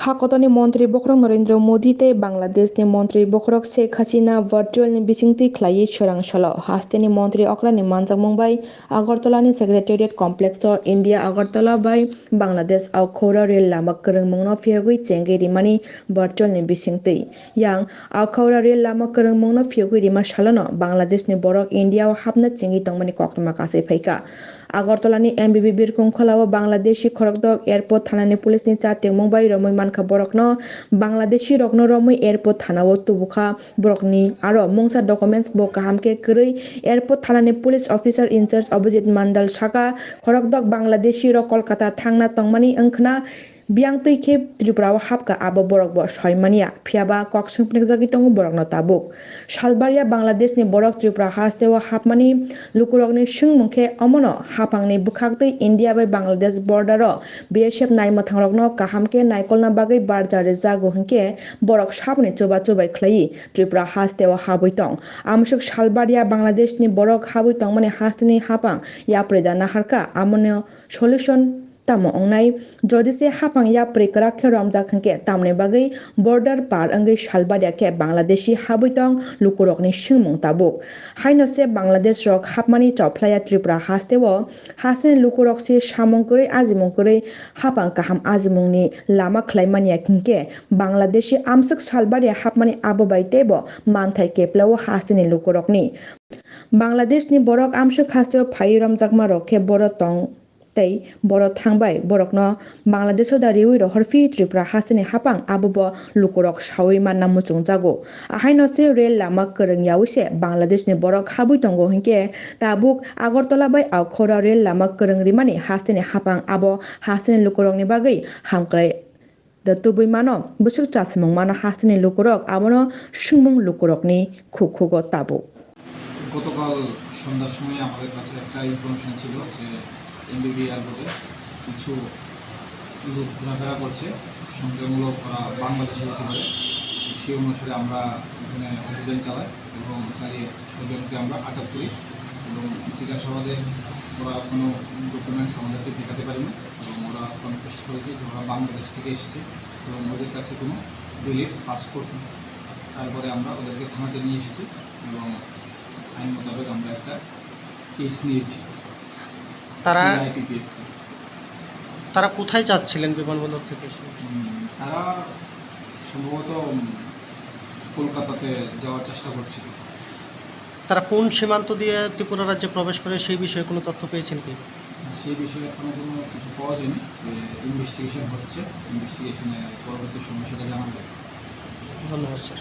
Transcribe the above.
हाकतनि मन्त्री बख्रं नरेन्द्र मोदी ते बांग्लादेशनि मन्त्री बख्रक शेख हासिना वर्चुअल बिसिंथि ख्लायै सोरांसल हास्तेनि मन्त्री अक्रानि मानजाक मुंबाई आगरतलानि सेक्रेटारियेट कमप्लेक्स इंडिया आगरतला बाय बांग्लादेश आव खौरा रेल लामा kwrwngma फियागै चेंगे रिमानि वर्चुअल बिसिंथि yang आव खौरा रेल लामा kwrwngma फियागै रिमा सालनो बांग्लादेशनि बरक इंडिया हाबना चेंगि तंगमनि कक्तमा कासे फैका आगरतलानि एमबीबी बिरखं खोलाव बांग्लादेशी खरकदक एयरपोर्ट थानानि पुलिसनि चाटिं मुंबाई रमै मानखा बरकनो बांग्लादेशी रकनो रमै एयरपोर्ट थानाव तुबुखा बरकनि आरो मुंसा डकुमेन्ट्स बो काहामके करै एयरपोर्ट थानानि police officer in charge Abhijit Mondal साका खरकदक बांग्लादेशी र कलकाता थांना तंगमानि अंखना बियांतै खेब त्रिपुराव हाबका आबो बरक बो सयमानिया फियाबा कक्संप्लेक जागि तंग बरकनो ताबुक सालबारिया बांग्लादेशनि बरक त्रिपुरा हास्तेव हाबमानि लुकुरकनि सिंमुखे अमनो हाफांनि बुखागतै इंडिया बाय बांग्लादेश बॉर्डर बीएसएफ नायमथांरकनो काहामके नायकलना बागै बारजारे जागो हंके बरक साबनि चोबा चोबाय ख्लायि त्रिपुरा हास्तेव हाबैतंग आमसुक सालबारिया बांग्लादेशनि बरक हाबैतंग माने हास्तेनि हाफां याप्रेदा नाहारका आमनो सल्यूशन तामो अंगनाय जदिसे हाफां याप्रे कराखे रमजाक हंके तामने बागै बॉर्डर पार अंगै सालबारिया के बांग्लादेशी हाबैतंग लुकुरकनि सिंमुं ताबुक हाइनसे बांग्लादेश रक हाबमानि चौफ्लाया त्रिपुरा हास्तेव हास्तेनि लुकुरकसे सामंकरै आजिमंकरै हाफां काहाम आजिमुंनि लामा ख्लायमानिया हंके बांग्लादेशी आमसुक सालबारिया हाबमानि आबोबायतेबो मानथाय केप्लाव हास्तेनि लुकुरकनि बांग्लादेशनि बरक आमसुक हास्तेव फाइ रमजाकमा रखे बर तंग तै बर थांबाय बरकनो बांग्लादेश दारिउइ रहरफि त्रिपुरा हास्तेनि हाफां आबोबो लुकुरक सावै मानना मुचुं जागो आहाइनसे रेल लामा kwrwngyawiसे बांग्लादेशनि बरक हाबैतंगो हंके ताबुक आगरतला बाय आखौरा रेल लामा kwrwngrimani हास्तेनि हाफां आबो हास्तेनि लुकुरकनि बागै हामक्राय दतुबुइ मानो बुसुक चासमुं मानो हास्तेनि लुकुरक आबनो सिंमुं लुकुरकनि खुखुगो ताबुक গতকাল সন্ধ্যার সময় আমাদের কাছে একটা ইনফরমেশন ছিল যে এমবিবি এয়ারপোর্টে কিছু লোক ঘোরাফেরা করছে সন্দেহমূলক বাংলাদেশি হতে পারে সেই অনুসারে আমরা এখানে অভিযান চালাই এবং চালিয়ে 6 জনকে আমরা আটক করি এবং জিজ্ঞাসাবাদে ওরা কোনো ডকুমেন্টস আমাদেরকে দেখাতে পারেনি এবং ওরা কনফেস্ট করেছে যে ওরা বাংলাদেশ থেকে এসেছে এবং ওদের কাছে কোনো ভ্যালিড পাসপোর্ট নেই তারপরে আমরা ওদেরকে থানাতে নিয়ে এসেছি এবং আইন মোতাবেক আমরা একটা কেস নিয়েছি তারা কোথায় যাচ্ছিলেন বিমানবন্দর থেকে তারা সম্ভবত কলকাতাতে যাওয়ার চেষ্টা করছিল তারা কোন সীমান্ত দিয়ে ত্রিপুরা রাজ্যে প্রবেশ করে সেই বিষয়ে কোনো তথ্য পেয়েছেন কি সেই বিষয়ে এখনো কোনো কিছু পাওয়া যায়নি ইনভেস্টিগেশন হচ্ছে ইনভেস্টিগেশনে পরবর্তী সময় সেটা জানাবো ধন্যবাদ স্যার